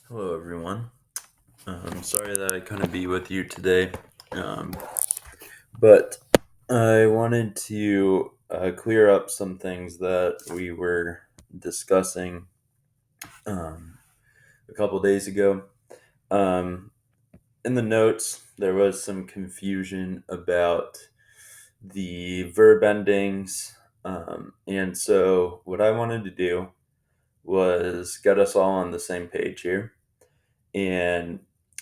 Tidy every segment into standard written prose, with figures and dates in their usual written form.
Hello, everyone. I'm sorry that I couldn't be with you today, um, but I wanted to clear up some things that we were discussing um, a couple days ago. Um, in the notes, there was some confusion about the verb endings, and so what I wanted to do was get us all on the same page here. And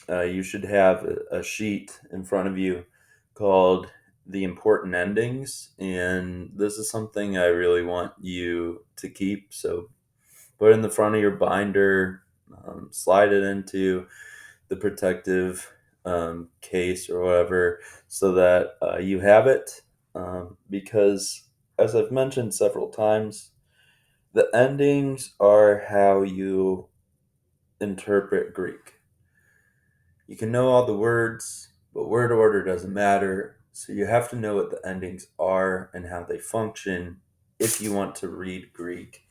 you should have a sheet in front of you called the important endings, and this is something I really want you to keep. So put it in the front of your binder, slide it into the protective case or whatever, so that you have it. Because as I've mentioned several times, the endings are how you interpret Greek. You can know all the words, but word order doesn't matter. So you have to know what the endings are and how they function if you want to read Greek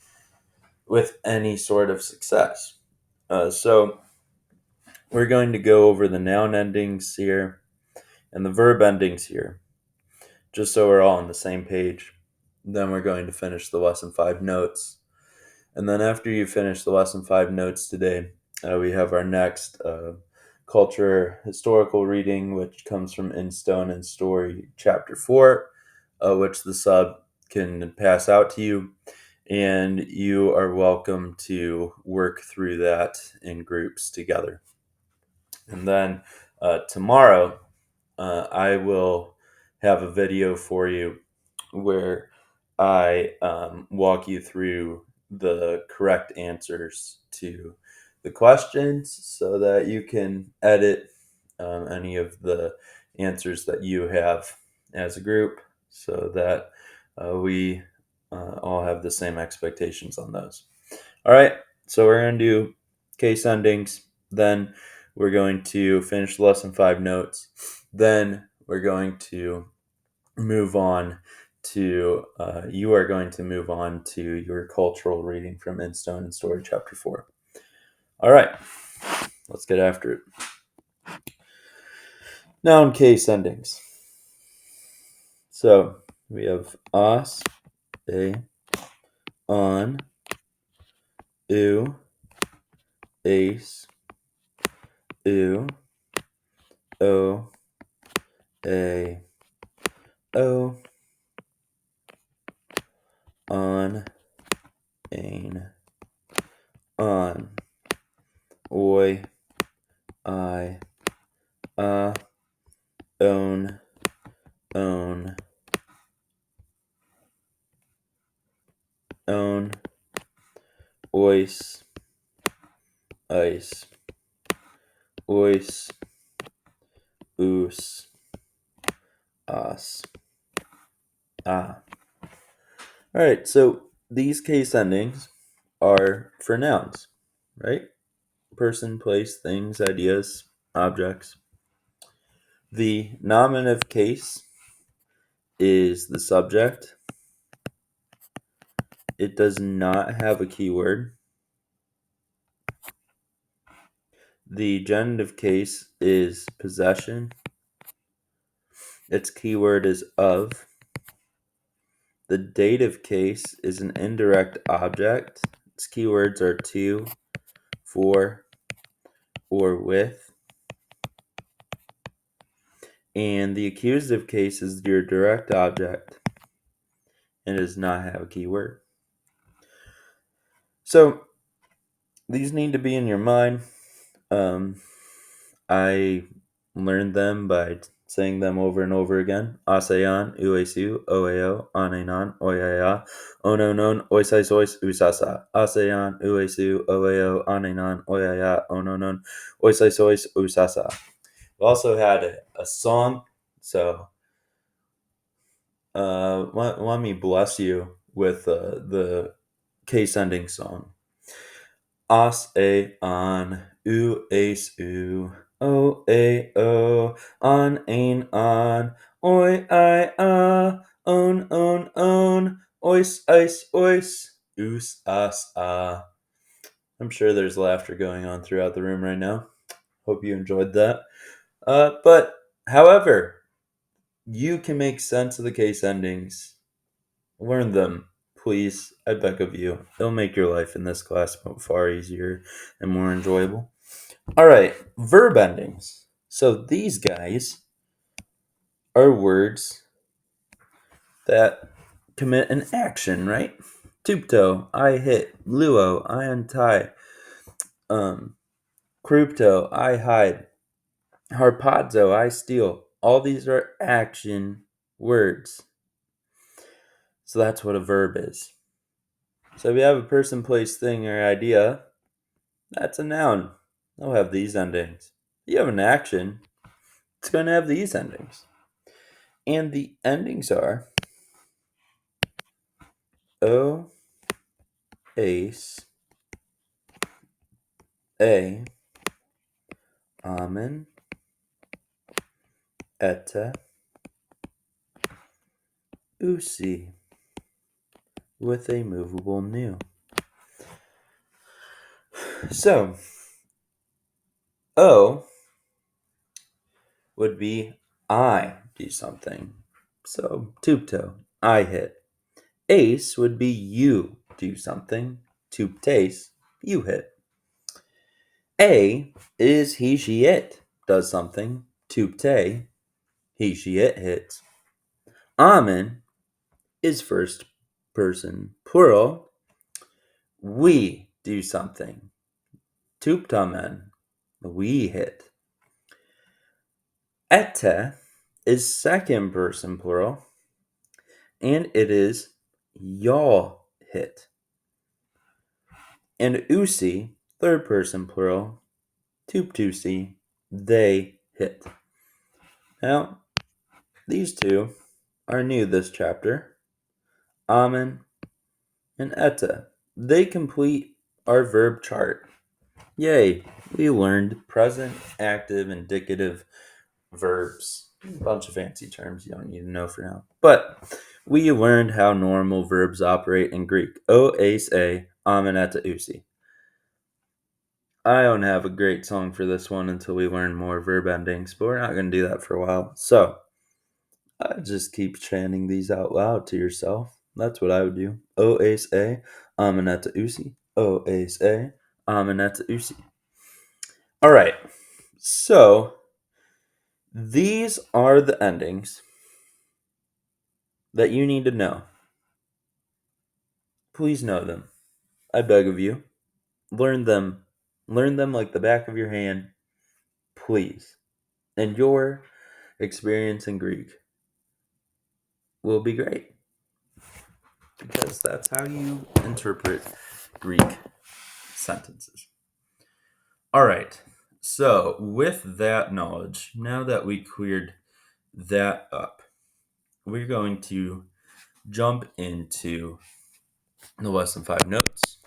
with any sort of success. So we're going to go over the noun endings here and the verb endings here, just so we're all on the same page. Then we're going to finish the lesson 5 notes. And then after you finish the lesson 5 notes today, we have our next culture historical reading, which comes from In Stone and Story, chapter 4, which the sub can pass out to you. And you are welcome to work through that in groups together. And then tomorrow, I will have a video for you where I walk you through the correct answers to the questions so that you can edit any of the answers that you have as a group so that we all have the same expectations on those. All right, so we're going to do case endings. Then we're going to finish lesson 5 notes. Then we're going to move on you are going to move on to your cultural reading from In Stone and Story, chapter 4. All right, let's get after it. Noun case endings. So we have os, a, on, u, ace, u, o, a, o, on, ain, on, oi, I, own, own, own, ois, ice, ois, oos, os, ah. All right, so these case endings are for nouns, right? Person, place, things, ideas, objects. The nominative case is the subject. It does not have a keyword. The genitive case is possession. Its keyword is of. The dative case is an indirect object. Its keywords are to, for, or with. And the accusative case is your direct object and does not have a keyword. So these need to be in your mind. I learned them by saying them over and over again. Asean, uesu, oeo, anenan, oyaya, ononon, oisais ois, usasa. Asean, uesu, oeo, anenan, oyaya, ononon, oisais ois, usasa. We also had a song, so let me bless you with the case ending song. As e an u ace u o a o an ein an oi I a on ois ice ois us as a. I'm sure there's laughter going on throughout the room right now. Hope you enjoyed that. But, however, you can make sense of the case endings. Learn them, please. I beg of you. It'll make your life in this class far easier and more enjoyable. All right, verb endings. So these guys are words that commit an action, right? Tupto, I hit. Luo, I untie. Crypto, I hide. Harpazo, I steal. All these are action words. So that's what a verb is. So if you have a person, place, thing, or idea, that's a noun. They'll have these endings. If you have an action, it's going to have these endings. And the endings are O, ace, a, amen, etta, usi, with a movable nu. So, O would be I do something. So, tupto, I hit. Ace would be you do something. Tuptace, you hit. A is he, she, it does something. Tupte, he, she, it hits. Amen is first person plural. We do something. Tuptamen, we hit. Ette is second person plural, and it is y'all hit. And usi, third person plural, tuptusi, they hit. Now, these two are new this chapter. Amen and etta. They complete our verb chart. Yay, we learned present, active, indicative verbs. A bunch of fancy terms you don't need to know for now. But we learned how normal verbs operate in Greek. O, ace, a, amen, etta, usi. I don't have a great song for this one until we learn more verb endings, but we're not going to do that for a while. So, just keep chanting these out loud to yourself. That's what I would do. O, ace, a, amen, etta, usi. O, ace, a, amen, etta, usi. All right, so these are the endings that you need to know. Please know them. I beg of you. Learn them. Learn them like the back of your hand. Please. And your experience in Greek will be great. Because that's how you interpret Greek sentences. All right. So, with that knowledge, now that we cleared that up, we're going to jump into the lesson 5 notes.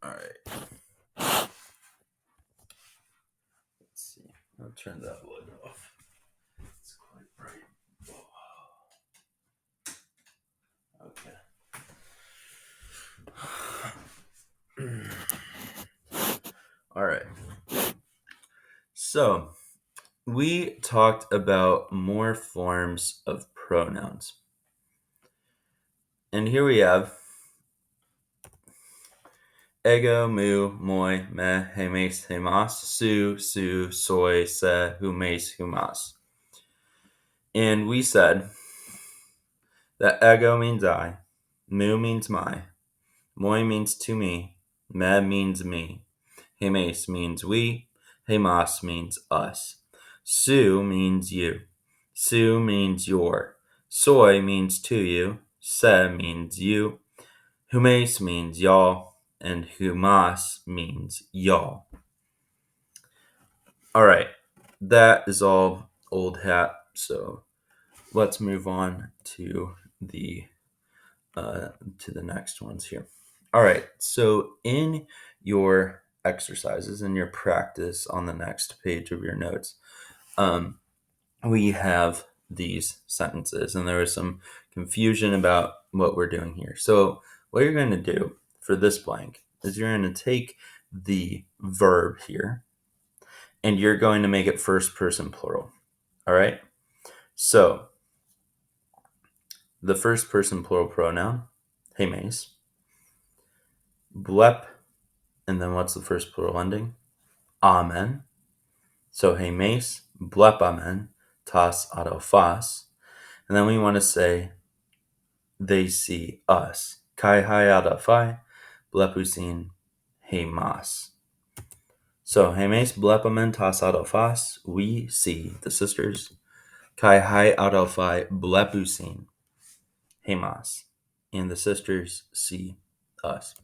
All right. Let's see. I'll turn that light off. It's quite bright. Okay. All right. So, we talked about more forms of pronouns. And here we have ego, mu, moi, me, hemes, hemas, su, soy, se, humes, humas. And we said that ego means I, mu means my, moi means to me, me means me, hemes means we, hemas means us, su means you, su means your, soy means to you, se means you, humes means y'all, and humas means y'all. All right, that is all old hat. So let's move on to the next ones here. All right, so in your exercises and your practice on the next page of your notes, we have these sentences, and there was some confusion about what we're doing here. So what you're going to do for this blank is you're going to take the verb here and you're going to make it first person plural. All right? So, the first person plural pronoun, hemes, blep, and then what's the first plural ending? Amen. So, hemes, blep amen, tas adelphas. And then we want to say, they see us. Kai hai adelphai, blepusin hemas. So, hemes, blep amen, tas adelphas, we see the sisters. Kai hai adelphai, blepusin hemas. And the sisters see us.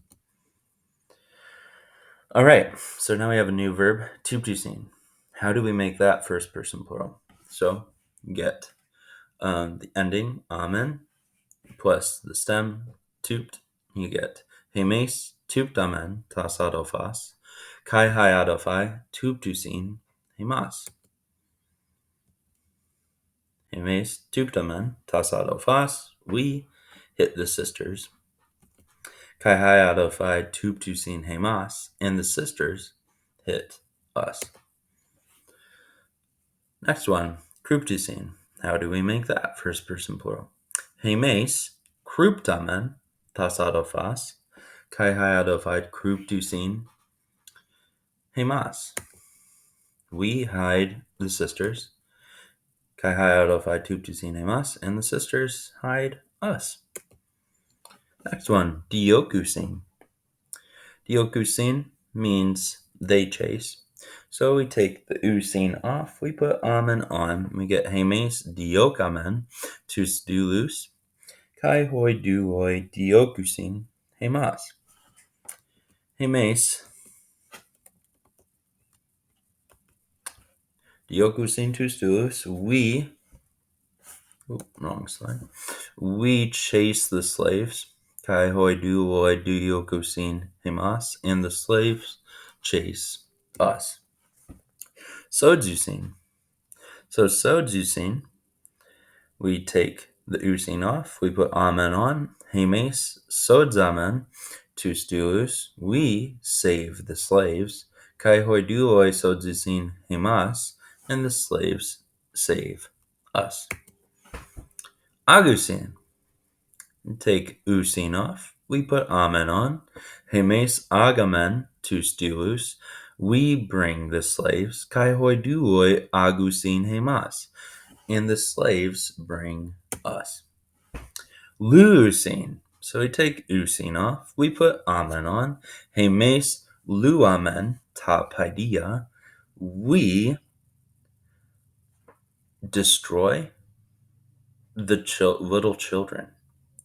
All right, so now we have a new verb, tuptusin. How do we make that first person plural? So get the ending, amen, plus the stem, tupt. You get hemes, tupt amen, tas adelphas, kai hai adelphai, tuptusin, hemas. Hemes, tupt amen, tas adelphas, we hit the sisters. Kai hai adelphai, tuptusin, hemas, and the sisters hit us. Next one, kruptusin. How do we make that first person plural? Hemes, kruptamen, tas adelphas, kai hai adelphai, kruptusin, hemas. We hide the sisters. Kai hai adelphai, tuptusin, hemas, and the sisters hide us. Next one, diokusin. Diokusin means they chase. So we take the usin off, we put amen on, we get hemes diokamen, tus dulus, kai hoi duoi diokusin, hemas. Hemes diokusin tus dulus, wrong slide. We chase the slaves, kai hoi duoi diokusin, hemas, and the slaves chase us. Sojusin. So sojusin, we take the usin off, we put amen on, hemes sodzamen, tus dulus, we save the slaves, kai hoi duoi sodzusin hemas, and the slaves save us. Agusin, we take usin off, we put amen on, hemes agamen, tus dulus, we bring the slaves, kai hoi duoi agusin hemas, and the slaves bring us. Luusin. So we take usin off, we put amen on. Hemes luamen ta paidia. We destroy the little children.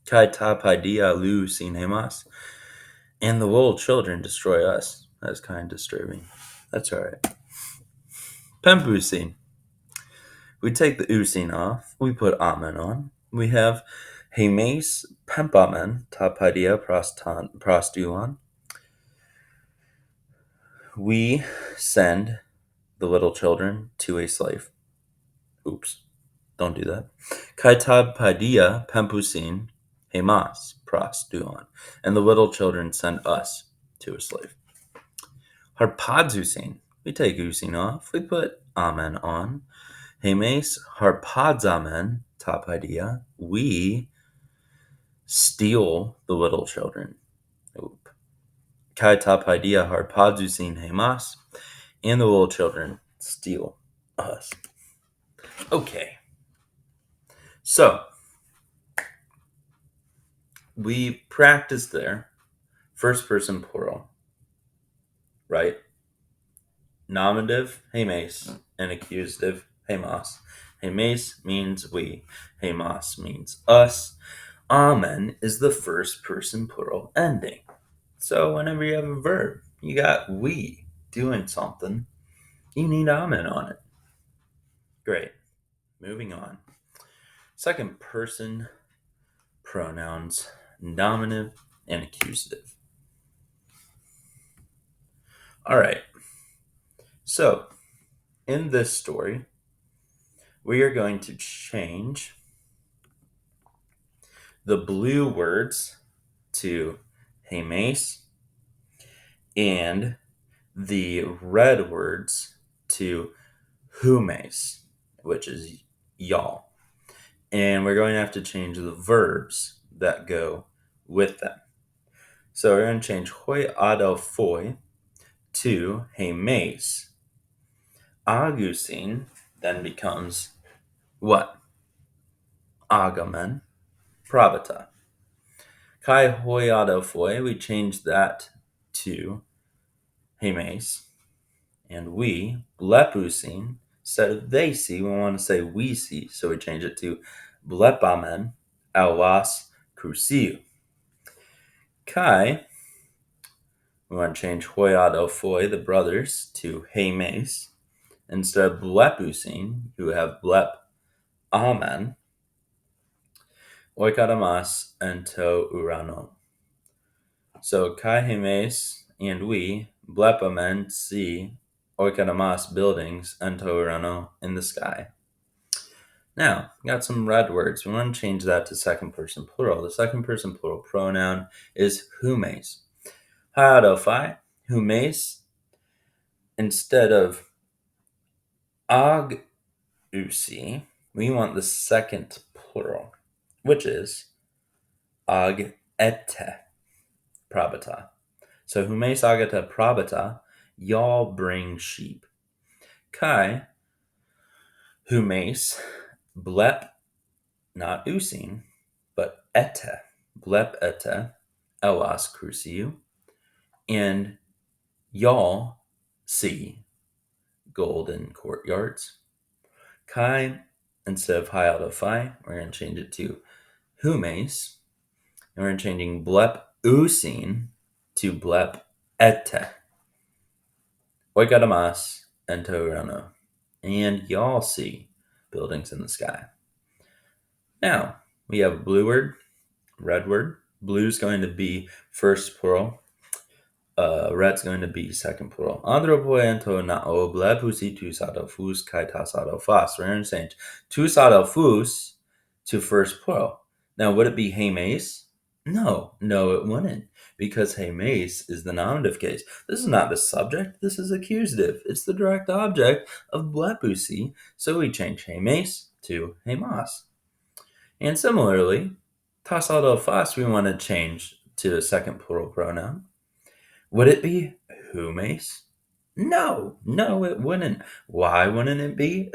Kai ta paidia luusin hemas. And the little children destroy us. That's kind of disturbing. That's all right. Pempusin. We take the usin off, we put amen on. We have hemes pempamen ta paidia prostuan. We send the little children to a slave. Oops, don't do that. Kaitab padia pempusin hemas prostuan. And the little children send us to a slave. Harpadzusin. We take usin off, we put amen on. Hemes harpadzamen tapadia. We steal the little children. Oop. Kai tapadia harpadzusin hemas. And the little children steal us. Okay. So, we practiced there. First person plural. Right? Nominative, hemes, and accusative, hemas. Hemes means we. Hemas means us. Amen is the first person plural ending. So whenever you have a verb, you got we doing something, you need amen on it. Great. Moving on. Second person pronouns, nominative and accusative. All right. So in this story, we are going to change the blue words to hemes and the red words to humes, which is y'all. And we're going to have to change the verbs that go with them. So we're going to change hoi adelphoi to hemes. Augustine then becomes what? Agamen probata. Kai hoi adelphoi, we change that to hemes. And we, blepusin, instead of they see, we want to say we see. So we change it to blepamen aulas cruciu. Kai, we want to change hoiad ophoi, the brothers, to hemes. Instead of blepusin, who have blep amen, oikadamas ento urano. So kai hemes and we, blepamen, see oikadamas buildings ento urano in the sky. Now, we got some red words. We want to change that to second person plural. The second person plural pronoun is humes. Haadophi, humes, instead of agusi, we want the second plural, which is agete probata. So humes agete probata, y'all bring sheep. Kai, humes, blep, not usin, but ete, blep ete, elas cruciu, and y'all see golden courtyards. Kai, instead of hiadophai, we're going to change it to humes, and we're changing blep usin to blep ete. Oikadamas ento urano, and y'all see buildings in the sky. Now, we have a blue word, red word. Blue is going to be first plural. Red's going to be second plural. Andropoi ento na o blepusi tu sadelphus kai ta sadelphas. We're going to change tu sadelphus to first plural. Now, would it be hemes? No, it wouldn't, because hemes is the nominative case. This is not the subject. This is accusative. It's the direct object of blepusi. So we change hemes to hemas. And similarly, ta sadelphas we want to change to a second plural pronoun. Would it be humes? No, it wouldn't. Why wouldn't it be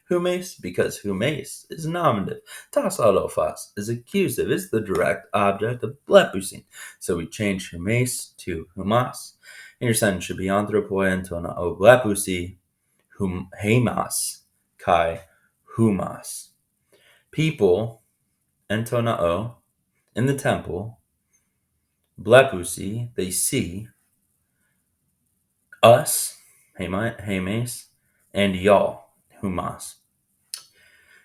humes? Because humes is nominative. Tas autophos is accusative. It's the direct object of blepusin. So we change humes to humas. And your sentence should be anthropoi entona o blepusi hemas kai humas. People, entona o, in the temple, blepusi, they see us, hemes, and y'all, humas.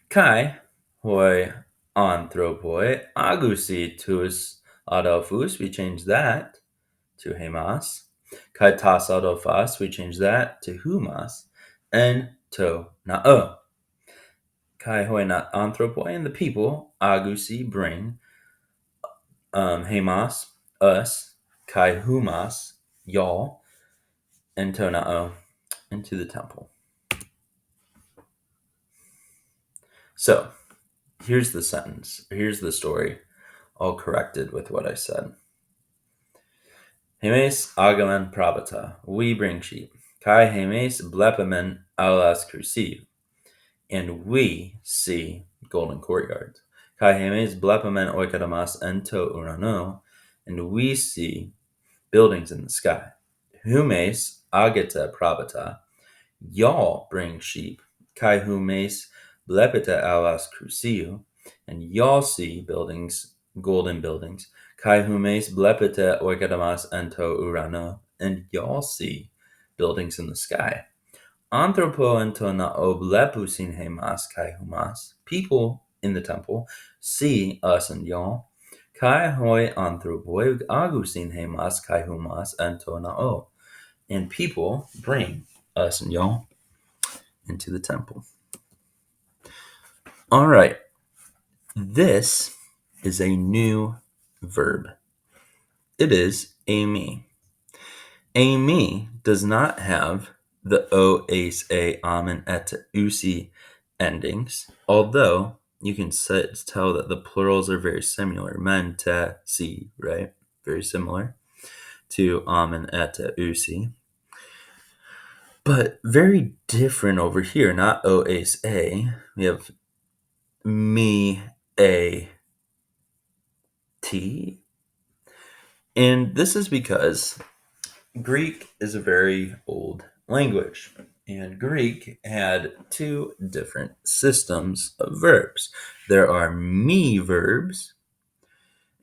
Kai, hoi anthropoi, agusi tuus adelphus, we change that to hemas. Kai tas adelphas, we change that to humas. And to na'o. Kai hoi anthropoi, and the people, agusi, bring, hemas, us, kai humas, y'all, and to na'o, into the temple. So, here's the sentence. Here's the story, all corrected with what I said. Hemes agamen probata. We bring sheep. Kai hemes blepamen aulas cruciu. And we see golden courtyards. Kai hemes blepamen oikadamas ento urano. And we see buildings in the sky. Humes agete probata. Y'all bring sheep. Kai humes blepita aulas cruciu. And y'all see buildings, golden buildings. Kai humes blepita oikadamas ento urano. And y'all see buildings in the sky. Anthropo ento na oblepusin hemas kai humas. People in the temple see us and y'all. Kai hoi anthropoi agusin hemas kai humas ento na o. And people bring us and y'all into the temple. All right. This is a new verb. It is Amy. Amy does not have the o, ace, a, and et, usi endings, although you can tell that the plurals are very similar. Men, te, si, right? Very similar to and et, usi. But very different over here, not o, ace, a. We have me, a, t. And this is because Greek is a very old language, and Greek had two different systems of verbs. There are me verbs,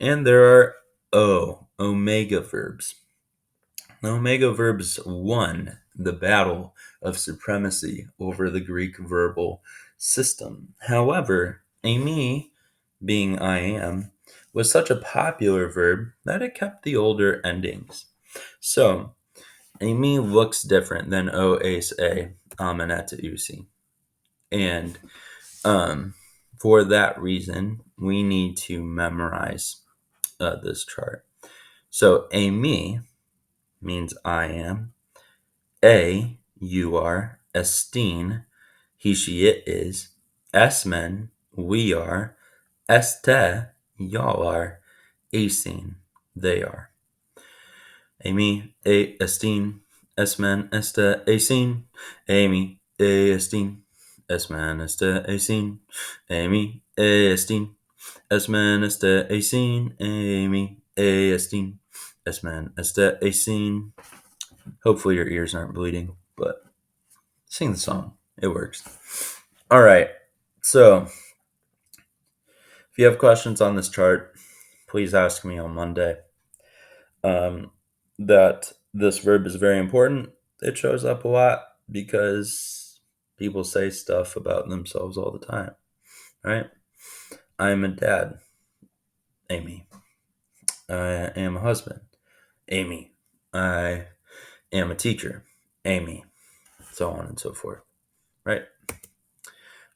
and there are omega verbs. The omega verbs won the battle of supremacy over the Greek verbal system. However, me, being I am, was such a popular verb that it kept the older endings. So, me looks different than o, ace, a, and et, usi. And for that reason, we need to memorize this chart. So, me means I am. A, you are. Estin, he, she, it is. Esmen, we are. Este, y'all are. Acin, they are. Amy, estin, esmen, este, acin. Amy, estin, esmen, este, acin. Amy, estin, esmen, este, acin. Amy, estin, esmen, este, acin. Hopefully your ears aren't bleeding, but sing the song. It works. All right. So if you have questions on this chart, please ask me on Monday. That this verb is very important. It shows up a lot because people say stuff about themselves all the time, right? I'm a dad, Amy. I am a husband, Amy. I am a teacher, Amy. So on and so forth, right?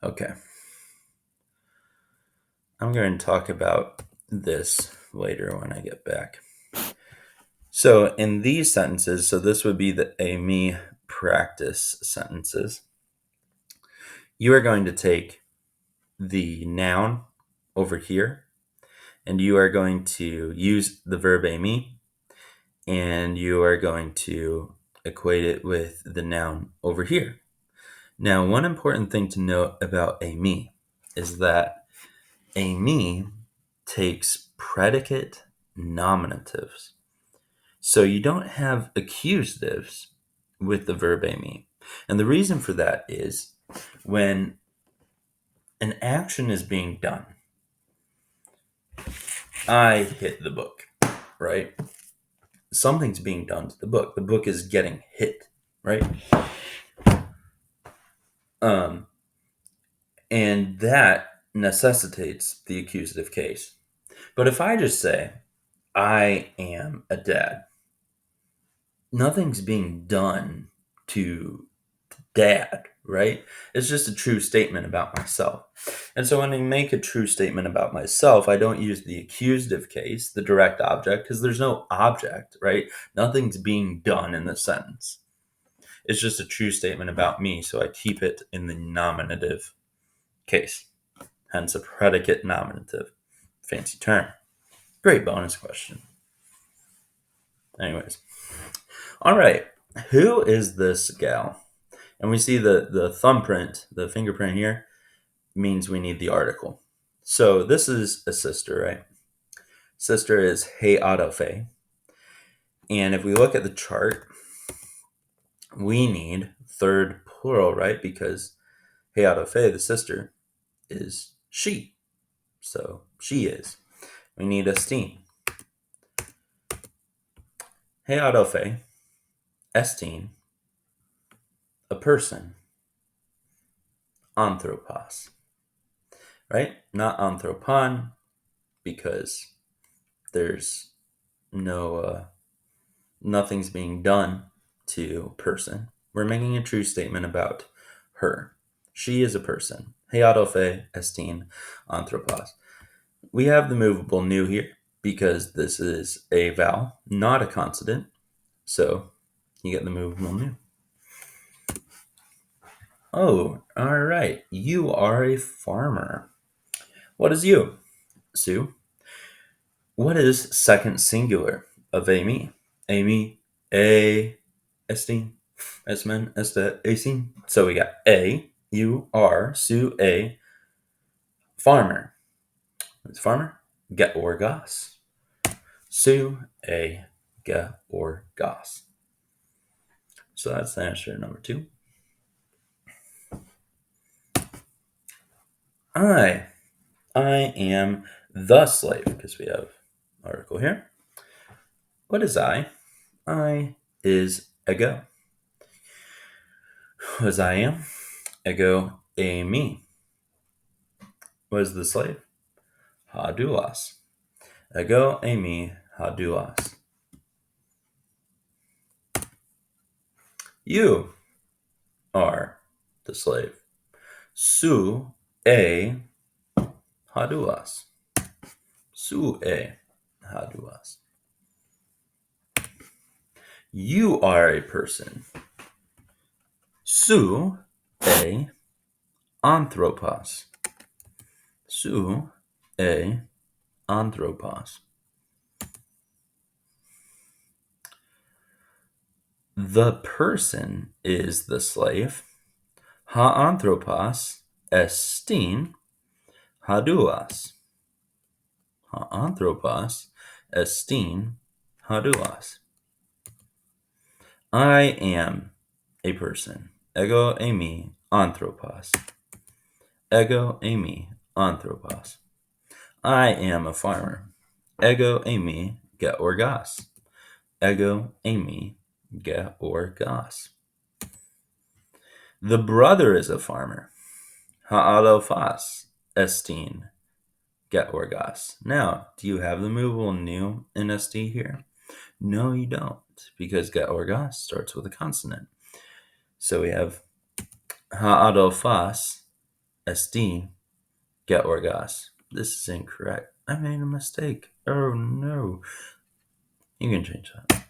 Okay. I'm going to talk about this later when I get back. So in these sentences, so this would be the me practice sentences, you are going to take the noun over here, and you are going to use the verb me, and you are going to equate it with the noun over here. Now, one important thing to note about me is that me takes predicate nominatives. So you don't have accusatives with the verb me. And the reason for that is when an action is being done, I hit the book, right? Something's being done to the book. The book is getting hit, right? And that necessitates the accusative case. But if I just say, I am a dad, nothing's being done to dad, right? It's just a true statement about myself. And so when I make a true statement about myself, I don't use the accusative case, the direct object, because there's no object, right? Nothing's being done in the sentence. It's just a true statement about me, so I keep it in the nominative case. Hence a predicate nominative. Fancy term. Great bonus question. Anyways. All right. Who is this gal? And we see the thumbprint, the fingerprint here, means we need the article. So this is a sister, right? Sister is He Adofe. And if we look at the chart, we need third plural, right? Because He Adofe, the sister, is she. So she is. We need estin. He Adofe, estin, a person. Anthropos. Right? Not anthropon, because there's no nothing's being done to person. We're making a true statement about her. She is a person. Headofe estin anthropos. We have the movable nu here. because this is a vowel, not a consonant. So you get the movable new. Oh, all right. You are a farmer. What is you, Sue? What is second singular of Amy? Amy, a, Estine, Esmen, Esta, Acine. So we got a, you are, Sue, a, farmer. It's farmer, get or goss. Sue, a, get or goss. So that's the answer number 2. I am the slave, because we have article here. What is I? I is ego. What is I am? Ego, a me. What is the slave? Hadulas. Ego, a me, hadulas. You are the slave. Su, a, hadulas. Su, a, hadulas. You are a person. Su, a, anthropos. Su, a, anthropos. The person is the slave. Ha anthropos estin haduas. Ha anthropos estin haduas. I am a person. Ego eimi anthropos. Ego eimi anthropos. I am a farmer. Ego eimi get orgas. Ego eimi get orgas. The brother is a farmer. Ha'alofas estin get orgas. Now, do you have the movable new in SD here? No, you don't, because get orgas starts with a consonant. So we have ha'alofas estin get orgas. This is incorrect. I made a mistake. Oh no. You can change that.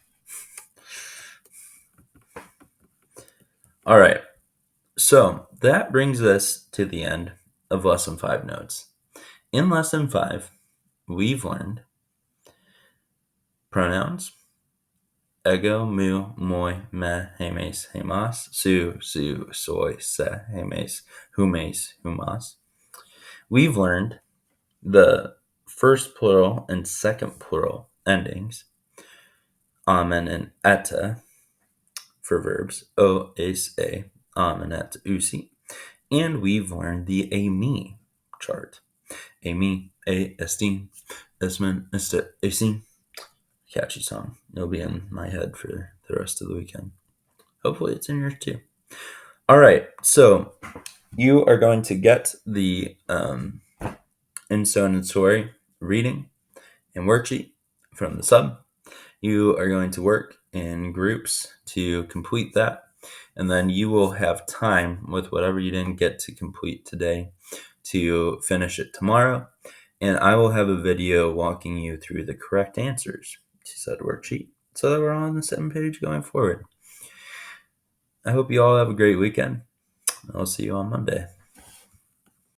All right. So that brings us to the end of Lesson 5 notes. In Lesson 5, we've learned pronouns: ego, mu, moi, me, hemes, hemas, su, soy, se, hemes, humes, humas. We've learned the first plural and second plural endings, amen and eta, for verbs, o, es, a, and et, usi. And we've learned the AME chart. AME, a, estin, esmen, este, esin. Catchy song. It'll be in my head for the rest of the weekend. Hopefully it's in yours too. All right, so you are going to get the intonatory reading and worksheet from the sub. You are going to work in groups to complete that, and then you will have time with whatever you didn't get to complete today to finish it tomorrow, and I will have a video walking you through the correct answers to said worksheet so that we're all on the same page going forward. I hope you all have a great weekend. I'll see you on Monday.